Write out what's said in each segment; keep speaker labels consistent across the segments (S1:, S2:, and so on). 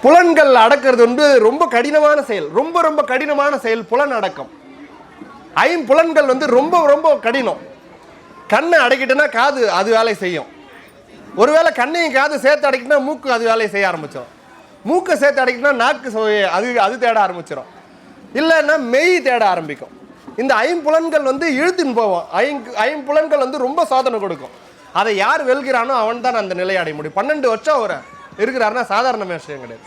S1: புலன்கள் அடக்கிறது வந்து ரொம்ப கடினமான செயல், ரொம்ப ரொம்ப கடினமான செயல் புலன் அடக்கம். ஐம்புலன்கள் வந்து ரொம்ப ரொம்ப கடினம். கண்ணை அடைக்கிட்டுனா காது அது வேலை செய்யும். ஒருவேளை கண்ணையும் காது சேர்த்து அடைக்கிட்டா மூக்கு அது வேலையை செய்ய ஆரம்பிச்சிடும். மூக்கை சேர்த்து அடைக்கிட்டா நாக்கு அது தேட ஆரம்பிச்சிடும். இல்லைன்னா மெய் தேட ஆரம்பிக்கும். இந்த ஐம்புலன்கள் வந்து இழுத்துன்னு போவோம். ஐம்புலன்கள் வந்து ரொம்ப சாதனை கொடுக்கும். அதை யார் வெல்கிறானோ அவன் தான் அந்த நிலையை அடைய முடியும். 12 வருஷம் அவர் இருக்கிறாருன்னா சாதாரண விஷயம் கிடையாது.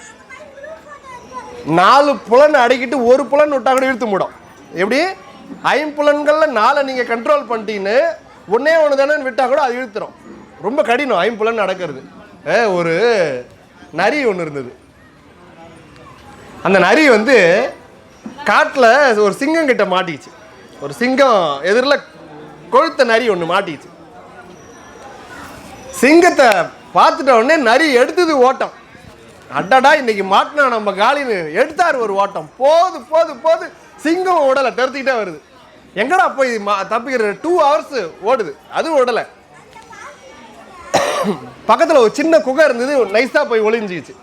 S1: 4 புலன் அடக்கிட்டு ஒரு புலன் விட்டா கூட இழுத்து மூடும். எப்படி ஐம்புலன்கள்ல 4 நீங்க கண்ட்ரோல் பண்ணிட்டீங்கன்னு ஒன்னே ஒன்று தானே விட்டா கூட அது இழுத்துரும். ரொம்ப கடினம் ஐம்புலன் நடக்கிறது. ஒரு நரி ஒன்று இருந்தது. அந்த நரி வந்து காட்டில் ஒரு சிங்கம் கிட்ட மாட்டிச்சு. ஒரு சிங்கம் எதிரில் கொழுத்த நரி ஒன்று மாட்டிச்சு. சிங்கத்தை பார்த்துட்ட உடனே நரி எடுத்தது ஓட்டம். அடடா இன்னைக்கு மாட்டினா நம்ம காலின்னு எடுத்தார் ஒரு ஓட்டம். போது போது போது சிங்கம் ஓடலை, தடுத்துக்கிட்டே வருது. எங்கடா போய் தப்பிக்கிற 2 hours ஓடுது, அதுவும் ஓடலை. பக்கத்தில் ஒரு சின்ன குகை இருந்தது, நைஸா போய் ஒளிஞ்சிச்சு.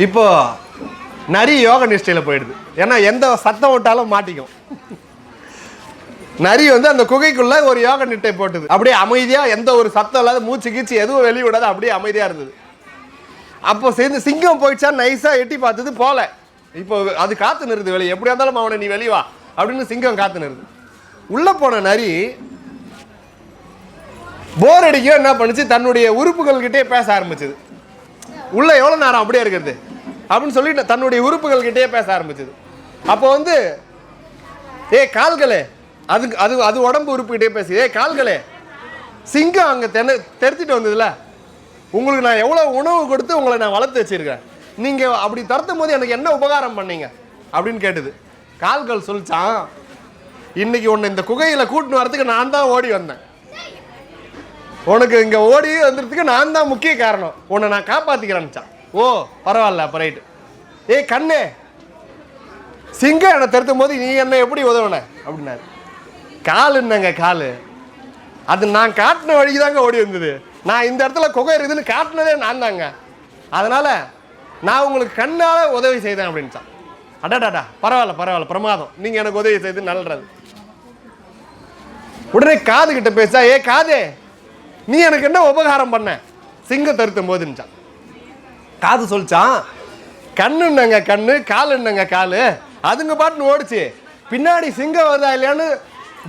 S1: இப்போ நரி யோக நிஷ்டையில் போயிடுது. ஏன்னா எந்த சத்தம் விட்டாலும் மாட்டிக்கும். நரி வந்து அந்த குகைக்குள்ள ஒரு யோக நிட்டை போட்டுது. அப்படியே அமைதியா, எந்த ஒரு சத்தம் இல்லாத, மூச்சு கீச்சு எதுவும் வெளியே விடாது, அப்படியே அமைதியா இருந்தது. அப்போ சேர்ந்து சிங்கம் போயிடுச்சா நைஸா எட்டி பார்த்தது போல. இப்போ அது காத்து நிறுது வெளியே. எப்படியா இருந்தாலும் அவனை நீ வெளியே வா அப்படின்னு சிங்கம் காத்து நிறுது. உள்ள போன நரி போர் அடிக்க என்ன பண்ணுச்சு, தன்னுடைய உறுப்புகள் கிட்டே பேச ஆரம்பிச்சது. உள்ள எவ்வளவு நேரம் அப்படியே இருக்கிறது அப்படின்னு சொல்லிட்டு தன்னுடைய உறுப்புகள் கிட்டே பேச ஆரம்பிச்சது. அப்போ வந்து கால்களே, அது அது அது உடம்பு உறுப்புகிட்டே பேசி, கால்களே, சிங்கம் அங்கே தெரிச்சிட்டு வந்ததுல, உங்களுக்கு நான் எவ்வளோ உணவு கொடுத்து உங்களை நான் வளர்த்து வச்சிருக்கேன், நீங்கள் அப்படி துரத்தும் போது எனக்கு என்ன உபகாரம் பண்ணீங்க அப்படின்னு கேட்டுது. கால்கள் சொல்லிச்சான், இன்னைக்கு உன்னை இந்த குகையில் கூட்டின்னு வரதுக்கு நான் தான் ஓடி வந்தேன். உனக்கு இங்கே ஓடி வந்துறதுக்கு நான் தான் முக்கிய காரணம். உன்னை நான் காப்பாற்றிக்கிறேன்னுச்சான். ஓ பரவாயில்ல, அப்போ ரைட்டு. கண்ணே, சிங்கம் என்னை தருத்தும் போது நீ என்ன எப்படி உதவுன அப்படின்னாரு. கால் என்னங்க காலு, அது நான் காட்டின வழிக்கு தாங்க ஓடி வந்தது. நான் இந்த இடத்துல குகை இருக்குதுன்னு காட்டினதே நான் தாங்க. அதனால நான் உங்களுக்கு கண்ணால உதவி செய்தேன் அப்படின்னுச்சான். அடாடாடா, பரவாயில்ல பரவாயில்ல, பிரமாதம், நீங்க எனக்கு உதவி செய்து நல்லது. உடனே காது கிட்ட பேசா, காதே, நீ எனக்கு என்ன உபகாரம் பண்ண சிங்கம் தருத்தும் போதுன்னுச்சான். காது சொல்லிச்சான், கண்ணுன்னாங்க கண்ணு, கால் என்னங்க காலு, அதுங்க பாட்டுன்னு ஓடிச்சு, பின்னாடி சிங்கம் வருதா இல்லையான்னு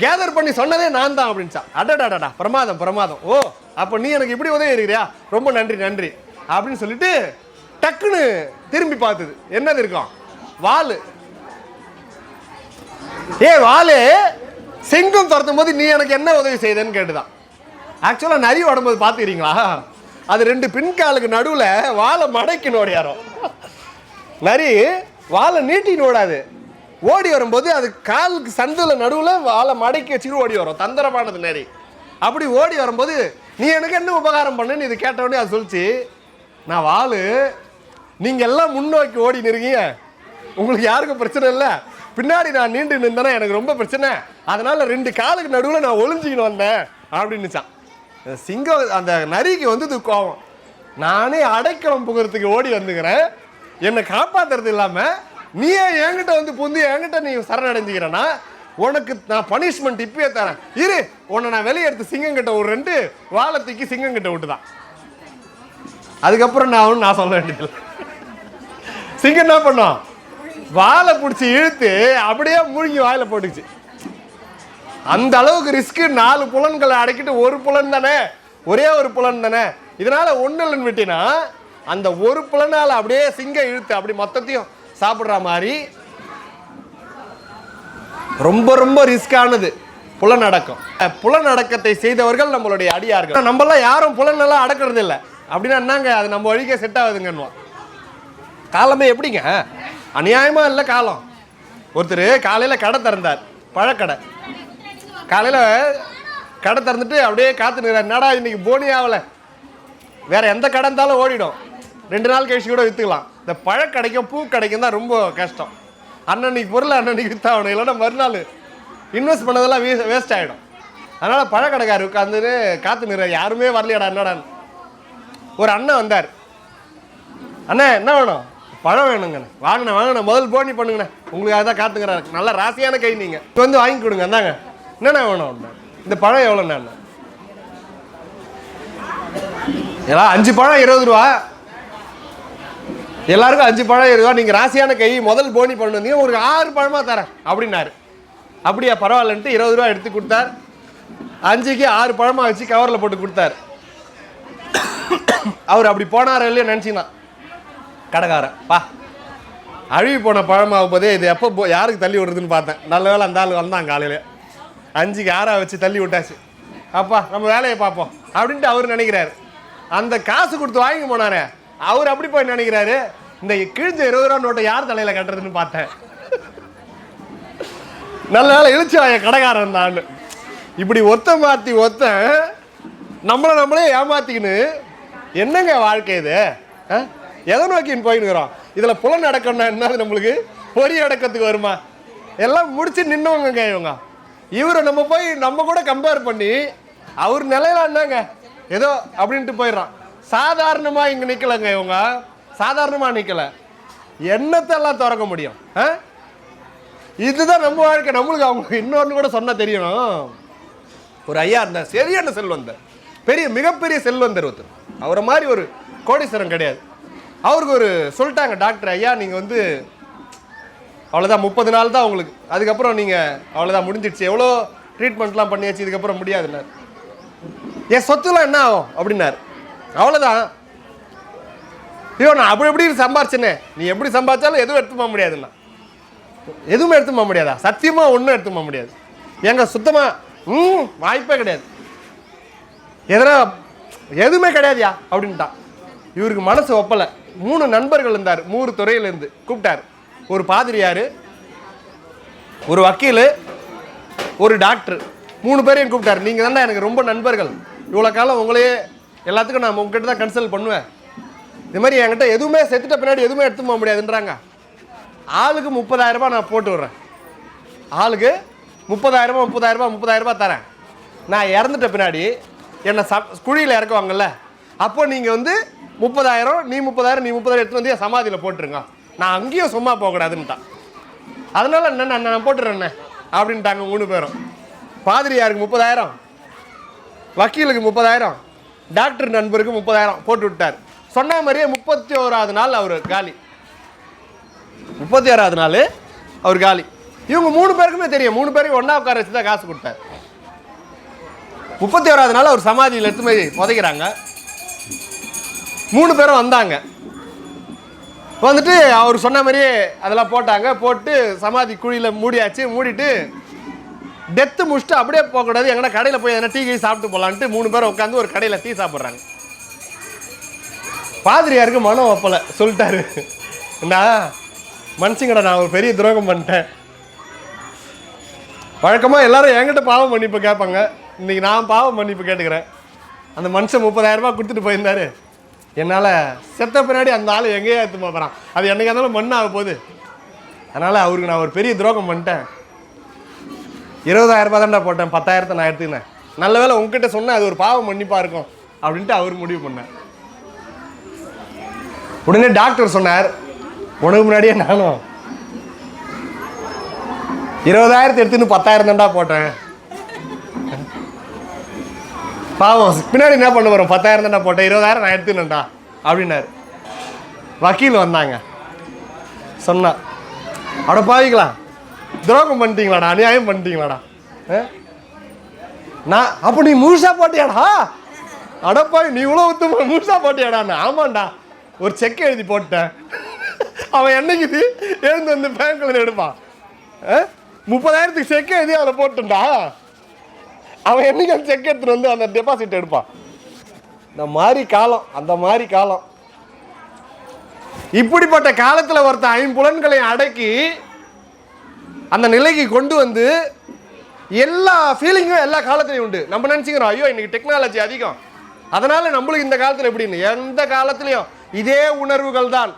S1: கேதர் பண்ணி சொன்னதே நான் தான் அப்படின்ச்சான். அடடாடாடா, பிரமாதம் பிரமாதம். ஓ அப்போ நீ எனக்கு இப்படி உதவி இருக்கிறியா, ரொம்ப நன்றி நன்றி அப்படின்னு சொல்லிட்டு டக்குன்னு திரும்பி பார்த்தது. என்னது இருக்கும், வாலு. வாலு, சிங்கம் துரத்தும் போது நீ எனக்கு என்ன உதவி செய்தேன்னு கேட்டுதான். ஆக்சுவலாக நரி உடம்போது பார்த்துக்கிறீங்களா, அது 2 பின்காலுக்கு நடுவில் வாழை மடக்கி நோடியாரோ. நரி வாழை நீட்டின்னு ஓடாது, ஓடி வரும்போது அது காலுக்கு சந்தில் நடுவில் வாழை மடக்கி வச்சுட்டு ஓடி வரும். தந்திரமானது நரி. அப்படி ஓடி வரும்போது நீ எனக்கு என்ன உபகாரம் பண்ணுன்னு இது கேட்டவுடனே அது சொல்லிச்சு, நான் வாழு, நீங்கள் எல்லாம் முன்னோக்கி ஓடி நிற்கீங்க, உங்களுக்கு யாருக்கும் பிரச்சனை இல்லை, பின்னாடி நான் நீண்டு நின்றேன்னா எனக்கு ரொம்ப பிரச்சனை, அதனால 2 காலுக்கு நடுவில் நான் ஒளிஞ்சிக்கின்னு வந்தேன் அப்படின்னுச்சான். சிங்கம் அந்த நரிக்கு வந்து கோவம், நானே அடைக்கலம் புகிறதுக்கு ஓடி வந்துக்கிறேன், என்னை காப்பாத்துறது இல்லாமல் நீயே என்கிட்ட வந்து புந்து என்கிட்ட நீ சரணடைஞ்சிக்கிறேன்னா உனக்கு நான் பனிஷ்மெண்ட் இப்பயே தரேன், இரு உன்னை நான் வெளியே எடுத்து சிங்கம் கிட்ட ஒரு 2 வாழை தூக்கி சிங்கம் கிட்ட விட்டுதான். அதுக்கப்புறம் நான் சொல்ல வேண்டியதில்லை. சிங்கம் என்ன பண்ணோம், வாழை பிடிச்சி இழுத்து அப்படியே மூழ்கி வாயில போட்டுச்சு. அந்த அளவுக்கு ரிஸ்க். 4 புலன்களை அடக்கிட்டு ஒரு புலன் தானே, ஒரே ஒரு புலன் தானே, இதனால ஒன்றுலன்னு விட்டினா அந்த ஒரு புலனால அப்படியே சிங்கம் இழுத்து அப்படி மொத்தத்தையும் சாப்பிடுற மாதிரி ரொம்ப ரொம்ப ரிஸ்கானது புலனடக்கம். புலனடக்கத்தை செய்தவர்கள் நம்மளுடைய அடியார்கள். நம்மளாம் யாரும் புலனெல்லாம் அடக்கிறது இல்லை அப்படின்னா என்னங்க, அது நம்ம வழிக்கே செட் ஆகுதுங்கன்னுவோம். காலமே எப்படிங்க அநியாயமா இல்லை காலம். ஒருத்தர் காலையில் கடை திறந்தார், பழக்கடை. காலையில் கடை திறந்துட்டு அப்படியே காத்து நிற்கிறார். என்னடா இன்னைக்கு போனி ஆகலை, வேற எந்த கடை இருந்தாலும் ஓடிடும், 2 நாள் கழிச்சு கூட விற்றுக்கலாம். இந்த பழக்கடைக்கும் பூ கடைக்கும் தான் ரொம்ப கஷ்டம். அன்னன்னைக்கு பொருள் அன்னன்னைக்கு விற்றாகணும், இல்லைன்னா மறுநாள் இன்வெஸ்ட் பண்ணதெல்லாம் வேஸ்ட் ஆகிடும். அதனால் பழக்கடைக்காரர் உட்காந்துன்னு காத்து நிற்கிறார், யாருமே வரலையாடா என்னடான்னு. ஒரு அண்ணன் வந்தார், அண்ணா என்ன வேணும்? பழம் வேணுங்கண்ணே. வாங்கண்ணே வாங்கண்ணே, முதல் போனி பண்ணுங்கண்ணே, உங்களுக்கு அதான் காத்துக்கிறாரு. நல்ல ராசியான கை நீங்கள் வந்து வாங்கி கொடுங்க. அந்தாங்க என்னண்ணா வேணும்? இந்த பழம் எவ்வளோண்ணா? எல்லாம் 5 பழம் 20 ரூபா. எல்லாருக்கும் 5 பழம் 20 ரூபா. நீங்கள் ராசியான கை, முதல் போனி பண்ணு வந்தீங்க, உங்களுக்கு 6 பழமாக தரேன் அப்படின்னாரு. அப்படியா பரவாயில்லன்ட்டு 20 ரூபா எடுத்து கொடுத்தார். 5க்கு 6 பழமாக வச்சு கவரில் போட்டு கொடுத்தார். அவர் அப்படி போனார் இல்லையோ நினச்சிங்கன்னா கடைக்காரன் பா அழுகி போன பழமாகும் போதே இது எப்போ யாருக்கு தள்ளி விடுறதுன்னு பார்த்தேன். நல்ல வேலை அந்த ஆள் வந்தான் காலையில். 5க்கு 6 வச்சு தள்ளி விட்டாச்சு. அப்பா நம்ம வேலையை பார்ப்போம் அப்படின்ட்டு அவர் நினைக்கிறாரு. அந்த காசு கொடுத்து வாங்கி போனாரே அவர் அப்படி போய் நினைக்கிறாரு, இந்த கிழிஞ்ச 20 ரூபா நோட்டை யார் தலையில் கட்டுறதுன்னு பார்த்தேன். நல்ல வேலை இழுச்சு வாங்க கடைக்காரன் தான். இப்படி ஒத்த மாற்றி ஒத்த நம்மளே ஏமாத்திக்கின்னு என்னங்க வாழ்க்கை இது? எதை நோக்கின்னு போயின்னுக்கிறோம்? இதில் புலன் அடக்கம்னா என்ன? நம்மளுக்கு பொறி அடக்கத்துக்கு வருமா? எல்லாம் முடிச்சு நின்னவங்க இவங்க. இவரை நம்ம போய் நம்ம கூட கம்பேர் பண்ணி அவர் நிலையில என்னங்க ஏதோ அப்படின்ட்டு போயிடுறான். சாதாரணமாக இங்கே நிற்கலைங்க இவங்க, சாதாரணமாக நிற்கலை. எண்ணத்தெல்லாம் திறக்க முடியும். இதுதான் நம்ம வாழ்க்கை. நம்மளுக்கு அவங்க இன்னொன்று கூட சொன்ன தெரியணும். ஒரு ஐயா இருந்தார், சரியான செல்வந்தர், மிகப்பெரிய செல்வந்தர் ஒருத்தர். அவரை மாதிரி ஒரு கோடீஸ்வரன் கிடையாது. அவருக்கு ஒரு சொல்லிட்டாங்க டாக்டர், ஐயா நீங்கள் வந்து அவ்வளோதான் 30 நாள் தான் உங்களுக்கு, அதுக்கப்புறம் நீங்கள் அவ்வளோதான் முடிஞ்சிடுச்சு, எவ்வளோ ட்ரீட்மெண்ட்லாம் பண்ணியாச்சு, இதுக்கப்புறம் முடியாதுன்னார். என் சொத்துலாம் என்ன ஆகும் அப்படின்னாரு. அவ்வளோதான். ஐயோ நான் அப்படி எப்படி சம்பாரிச்சேனே, நீ எப்படி சம்பாதிச்சாலும் எதுவும் எடுத்து போக முடியாதுண்ணா. எதுவுமே எடுத்து போக முடியாதா? சத்தியமாக ஒன்றும் எடுத்து போக முடியாது. எங்க சுத்தமாக வாய்ப்பே கிடையாது, எதுவுமே கிடையாதுயா அப்படின்ட்டான். இவருக்கு மனசு ஒப்பலை. 3 நண்பர்கள் இருந்தார், 3 துறையிலேருந்து கூப்பிட்டார். ஒரு பாதிரியார், ஒரு வக்கீல், ஒரு டாக்டர், 3 பேரையும் கூப்பிட்டார். நீங்கள் தானே எனக்கு ரொம்ப நண்பர்கள், இவ்வளோ காலம் உங்களையே எல்லாத்துக்கும் நான் உங்ககிட்ட தான் கன்சல்ட் பண்ணுவேன். இது மாதிரி என்கிட்ட எதுவுமே செத்துட்ட பின்னாடி எதுவுமே எடுத்து போக முடியாதுன்றாங்க. ஆளுக்கு 30,000 ரூபாய் நான் போட்டு விட்றேன். ஆளுக்கு 30,000 ரூபாய் தரேன். நான் இறந்துட்ட பின்னாடி என்னை குழியில் இறக்குவாங்கல்ல, அப்போ நீங்கள் வந்து 30,000 நீ 30,000 எடுத்து வந்து என் சமாதியில் போட்டுருங்க, நான் அங்கேயும் சும்மா போகக்கூடாதுன்ட்டான். அதனால என்ன நான் போட்டுறேண்ணே அப்படின்ட்டாங்க 3 பேரும். பாதிரியாருக்கு 30,000, வக்கீலுக்கு 30,000, டாக்டர் நண்பருக்கு 30,000 போட்டு விட்டார். சொன்ன மாதிரியே 31வது நாள் அவர் காலி. 31வது நாள் அவர் காலி. இவங்க 3 பேருக்குமே தெரியும். 3 பேருக்கு ஒன்றா உட்கார வச்சு தான் காசு கொடுத்தார். 31வது நாள் அவர் சமாதியில் எடுத்து போய் புதைக்கிறாங்க. 3 பேரும் வந்தாங்க. வந்துட்டு அவர் சொன்ன மாதிரியே அதெல்லாம் போட்டாங்க. போட்டு சமாதி குழியில் மூடியாச்சு. மூடிட்டு டெத்து முடிச்சுட்டு அப்படியே போகக்கூடாது, எங்கன்னா கடையில் போய் எதனா டீ கீ சாப்பிட்டு போகலான்ட்டு 3 பேரும் உட்காந்து ஒரு கடையில் டீ சாப்பிட்றாங்க. பாதிரியாருக்கு மனம் ஒப்பலை. சொல்லிட்டாரு, என்ன மனுஷங்கடா நான் ஒரு பெரிய துரோகம் பண்ணிட்டேன். வழக்கமாக எல்லாரும் என்கிட்ட பாவம் மன்னிப்பு கேட்பாங்க, இன்றைக்கி நான் பாவம் மன்னிப்பு கேட்டுக்கிறேன். அந்த மனுஷன் 30,000 ரூபாய் கொடுத்துட்டு போயிருந்தாரு, என்னால் செத்த பின்னாடி அந்த ஆள் எங்கேயே எடுத்து போகிறான், அது என்னைக்கு இருந்தாலும் மண்ணாக போகுது. அதனால் அவருக்கு நான் ஒரு பெரிய துரோகம் பண்ணிட்டேன். 20,000 ரூபாய் தான்டா போட்டேன், 10,000 நான் எடுத்துக்கினேன். நல்ல வேலை உங்ககிட்ட சொன்னேன், அது ஒரு பாவம் மன்னிப்பாக இருக்கும் அப்படின்ட்டு அவர் முடிவு பண்ணேன். உடனே டாக்டர் சொன்னார், உனக்கு முன்னாடியே நானும் 20,000 எடுத்துன்னு 10,000 தான்டா போட்டேன், பாவம் பின்னாடி என்ன பண்ண வரும், 10,000 தான்டா போட்டேன், 20,000 நான் எடுத்துனேன்டா அப்படின்னாரு. வக்கீல் வந்தாங்க, சொன்னா அட பாவிக்கலாம், துரோகம் பண்ணிட்டீங்களாடா, அநியாயம் பண்ணிட்டீங்களாடா. நான் அப்போ நீ முழுசா போட்டியாடா, அடப்பாவி நீ இவ்வளோ உத்தம முழுசா போட்டியாடான்னு. ஆமாண்டா, ஒரு செக் எழுதி போட்டேன். அவன் என்னைக்கு எழுந்து வந்து பேங்க்ல எடுப்பான், 30,000 செக் எழுதி அதில் போட்டுண்டா, அவன் என்னைக்கு அந்த செக் எடுத்துட்டு வந்து அந்த டெபாசிட் எடுப்பான். இந்த மாதிரி காலம், அந்த மாதிரி காலம். இப்படிப்பட்ட காலத்தில் ஒருத்தன் 5 புலன்களை அடக்கி அந்த நிலைக்கு கொண்டு வந்து எல்லா ஃபீலிங்கும் எல்லா காலத்துலையும் உண்டு. நம்ம நினச்சிக்கிறோம், ஐயோ இன்னைக்கு டெக்னாலஜி அதிகம், அதனால நம்மளுக்கு இந்த காலத்தில் எப்படின்னு. எந்த காலத்துலையும் இதே உணர்வுகள் தான்,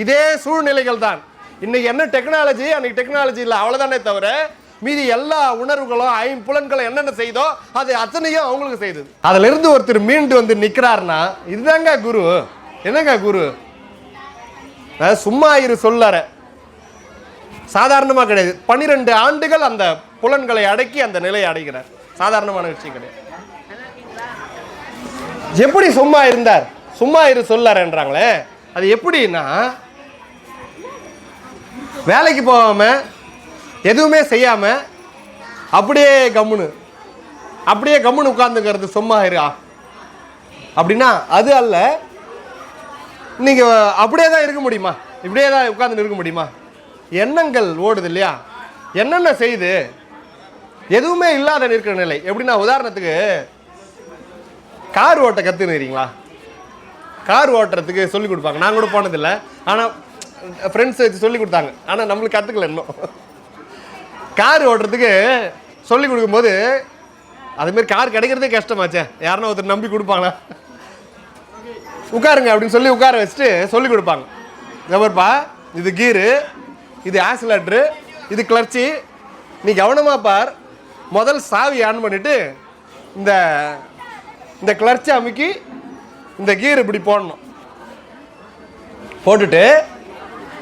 S1: இதே சூழ்நிலைகள் தான். இன்னைக்கு என்ன டெக்னாலஜி, அன்னைக்கு டெக்னாலஜி இல்லை, அவ்வளோதானே தவிர மீதி எல்லா உணர்வுகளும் 5 புலன்களும் என்னென்ன செய்தோ அது அத்தனையும் அவங்களுக்கு செய்தது. அதிலிருந்து ஒருத்தர் மீண்டு வந்து நிற்கிறாருன்னா இதுதாங்க குரு. என்னங்க குரு? அதாவது சும்மா இரு சொல்லற சாதாரணமாக கிடையாது. 12 ஆண்டுகள் அந்த புலன்களை அடக்கி அந்த நிலையை அடைகிறார். சாதாரணமான விஷயம் கிடையாது. எப்படி சும்மா இருந்தார்? சும்மா இரு சொல்லறன்றாங்களே, அது எப்படின்னா வேலைக்கு போகாம எதுவுமே செய்யாம அப்படியே கம்முன்னு உட்கார்ந்துக்கிறது சும்மா இரு அப்படின்னா அது அல்ல. நீங்க அப்படியே தான் இருக்க முடியுமா? இப்படியே தான் உட்கார்ந்து இருக்க முடியுமா? எண்ணங்கள் ஓடுது இல்லையா? என்னென்ன செய்து எதுவுமே இல்லாத இருக்கிற நிலை. எப்படின்னா உதாரணத்துக்கு கார் ஓட்ட கற்றுக்கிறீங்களா? கார் ஓட்டுறதுக்கு சொல்லிக் கொடுப்பாங்க. நான் கூட போனதில்லை, ஆனால் ஃப்ரெண்ட்ஸ் வச்சு சொல்லி கொடுத்தாங்க. ஆனால் நம்மளுக்கு கற்றுக்கல இன்னும். கார் ஓட்டுறதுக்கு சொல்லிக் கொடுக்கும்போது அதுமாரி கார் கிடைக்கிறதே கஷ்டமாச்சே. யாருன்னா ஒருத்தர் நம்பி கொடுப்பாங்களா? உட்காருங்க அப்படின்னு சொல்லி உட்கார வச்சுட்டு சொல்லிக் கொடுப்பாங்க. எவர்ப்பா இது கீரு, இது ஆக்சிலேட்டரு, இது கிளர்ச்சி, நீ கவனமாக பார். முதல் சாவி ஆன் பண்ணிவிட்டு இந்த கிளர்ச்சி அமுக்கி இந்த கீர் இப்படி போடணும். போட்டுட்டு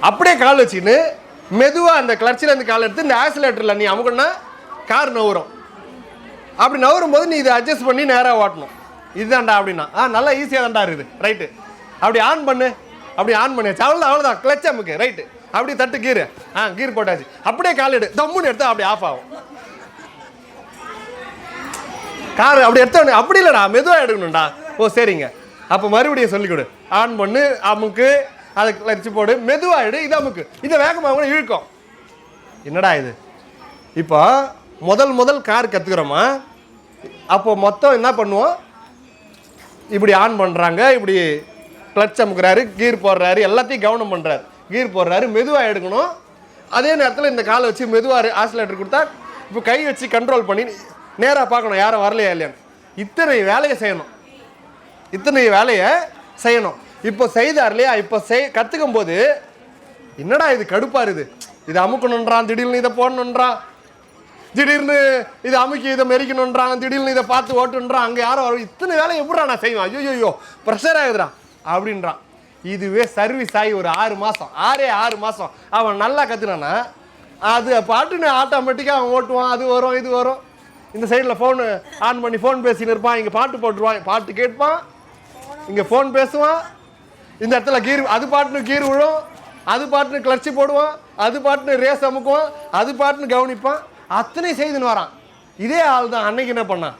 S1: அப்படியே கால் வச்சுக்கின்னு மெதுவாக அந்த கிளர்ச்சியில் கால் எடுத்து இந்த ஆக்சிலேட்டரில் நீ அமுக்கணும்னா கார் நவுறும். அப்படி நவரும் போது நீ இதை அட்ஜஸ்ட் பண்ணி நேராக ஓட்டணும். இதுதான்டா அப்படின்னா நல்லா ஈஸியாக தான்டா இருக்குது. ரைட்டு, அப்படி ஆன் பண்ணு. அப்படி ஆன் பண்ணியாச்சு, அவ்வளோதான். கிளச் அமுக்கு, ரைட்டு, அப்படி தட்டு கீரு, கீர் போட்டாச்சு. அப்படியே கால் எடு, தம்முன்னு எடுத்து அப்படி ஆஃப் ஆகும் கார். அப்படி எடுத்த அப்படி இல்லைடா, மெதுவாக எடுக்கணும்டா. ஓ சரிங்க, அப்போ மறுபடியும் சொல்லிக் கொடு. ஆன் பண்ணு, அமுக்கு, அதை கிளச்சு போடு, மெதுவாக எடு, இது அமுக்கு, இதை வேகமாக இழுக்கும். என்னடா இது? இப்போ முதல் கார் கற்றுக்குறோமா? அப்போ மொத்தம் என்ன பண்ணுவோம்? இப்படி ஆன் பண்ணுறாங்க, இப்படி கிளச் அமுக்குறாரு, கீர் போடுறாரு, எல்லாத்தையும் கவனம் பண்ணுறாரு. கீர் போடுறாரு, மெதுவாக எடுக்கணும். அதே நேரத்தில் இந்த காலை வச்சு மெதுவாக ஆக்சிலேட்டர் கொடுத்தா இப்போ கை வச்சு கண்ட்ரோல் பண்ணி நேராக பார்க்கணும் யாரும் வரலையா இல்லையான்னு. இத்தனை வேலையை செய்யணும். இப்போ செய்தார் இல்லையா? இப்போ கற்றுக்கும் போது என்னடா இது கடுப்பாக இருக்குது, இதை அமுக்கணுன்றான், திடீர்னு இதை போடணுன்றான், திடீர்னு இதை அமுக்கி இதை மெரிக்கணுன்றான், திடீர்னு இதை பார்த்து ஓட்டுன்றான், அங்கே யாரோ இத்தனை வேலை எப்படா நான் செய்வேன், ஐயோ ப்ரெஷர் ஆகுதுறான் அப்படின்றான். இதுவே சர்வீஸ் ஆகி ஒரு 6 மாதம் அவன் நல்லா கற்றுனானா அது பாட்டுன்னு ஆட்டோமேட்டிக்காக அவன் ஓட்டுவான். அது வரும், இது வரும். இந்த சைடில் ஃபோனு ஆன் பண்ணி ஃபோன் பேசின்னு இருப்பான், இங்கே பாட்டு போட்டுருவான், பாட்டு கேட்பான், இங்கே ஃபோன் பேசுவான், இந்த இடத்துல கீர், அது பாட்டுன்னு கீர் விழும், அது பாட்டுன்னு கிளர்ச்சி போடுவான், அது பாட்டுன்னு ரேஸ் அமுக்குவான், அது பாட்டுன்னு கவனிப்பான். அத்தனை செய்துன்னு வரான். இதே ஆள் தான் அன்னைக்கு என்ன பண்ணான்?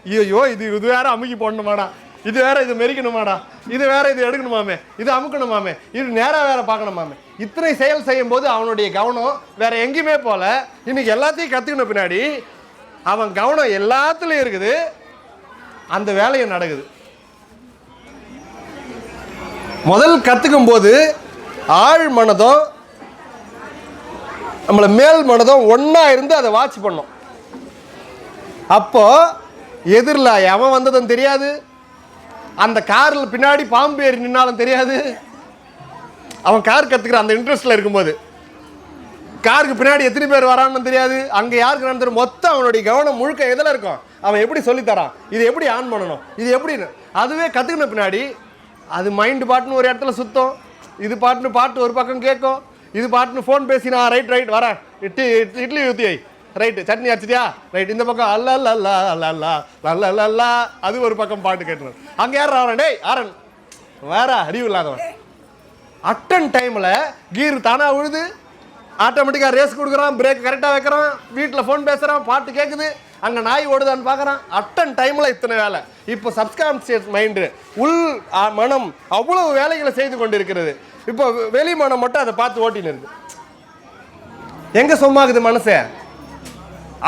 S1: ஐயோ இது வேற அமுக்கி போடணுமாடா, இது வேற இது மெரிக்கணுமாடா, இது வேற இது எடுக்கணுமாமே, இது அமுக்கணுமாமே, இது நேராக வேற பார்க்கணுமாமே. இத்தனை செயல் செய்யும் போது அவனுடைய கவனம் வேற எங்கேயுமே போல. இன்னைக்கு எல்லாத்தையும் கற்றுக்கின பின்னாடி அவன் கவனம் எல்லாத்துலேயும் இருக்குது, அந்த வேலையும் நடக்குது. முதல் கற்றுக்கும் போது ஆழ் மனதும் நம்மளை மேல் மனதும் ஒன்றா இருந்து அதை வாட்ச் பண்ணோம். அப்போ எதிரில் எவன் வந்ததும் தெரியாது, அந்த காரில் பின்னாடி பாம்பு ஏறி நின்னாலும் தெரியாது. அவன் கார் கற்றுக்கிற அந்த இன்ட்ரெஸ்ட்டில் இருக்கும்போது காருக்கு பின்னாடி எத்தனை பேர் வரான்னு தெரியாது, அங்கே யாருக்கு நடந்துடும். மொத்தம் அவனுடைய கவனம் முழுக்க எதில் இருக்கும், அவன் எப்படி சொல்லித்தரான், இது எப்படி ஆன் பண்ணணும், இது எப்படின்னு. அதுவே கற்றுக்கின பின்னாடி அது மைண்டு பாட்டுன்னு ஒரு இடத்துல சுத்தம், இது பாட்டு ஒரு பக்கம் கேட்கும், இது பாட்டுன்னு ஃபோன் பேசினா ரைட் வரேன், இட்லி ஊற்றி ரைட்டு, சட்னி அரைச்சிட்டியா ரைட், இந்த பக்கம் அல்ல அது ஒரு பக்கம் பாட்டு கேட்டுருவான். அங்கே யார் ஆரன், டேய் ஆரன் வேற அறிவு இல்லாதவன். அட்டன் டைமில் கீர் தானாக விழுது, ஆட்டோமேட்டிக்காக ரேஸ் கொடுக்குறான், பிரேக் கரெக்டாக வைக்கிறான், வீட்டில் ஃபோன் பேசுகிறான், பாட்டு கேட்குது, அங்கே நாய் ஓடுதான்னு பார்க்குறான். அட்டன் டைமில் இத்தனை வேலை. இப்போ சப்கான்ஷியஸ் மைண்டு, உள் மனம் அவ்வளவு வேலைகளை செய்து கொண்டு இருக்கிறது. இப்போ வெளி மனம் மட்டும் அதை பார்த்து ஓட்டின்னு இருக்கு. எங்கே சொம்மாக்குது மனசே?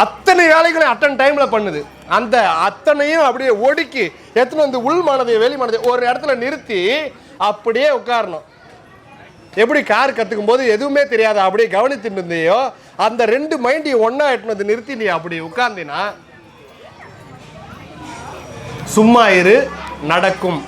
S1: அத்தனை வேலைகளையும் அட்டன் டைமில் பண்ணுது. அந்த அத்தனையும் அப்படியே ஒடுக்கி எத்தனை வந்து உள் மனதை வெளி மனதை ஒரு இடத்துல நிறுத்தி அப்படியே உட்காரணும். எப்படி கார் கற்றுக்கும் போது எதுவுமே தெரியாது அப்படியே கவனித்துட்டு இருந்தையோ, அந்த 2 மைண்டையும் ஒன்றா எட்டுனது நிறுத்தி நீ அப்படி உட்கார்ந்தினா சும்மா இரு நடக்கும்.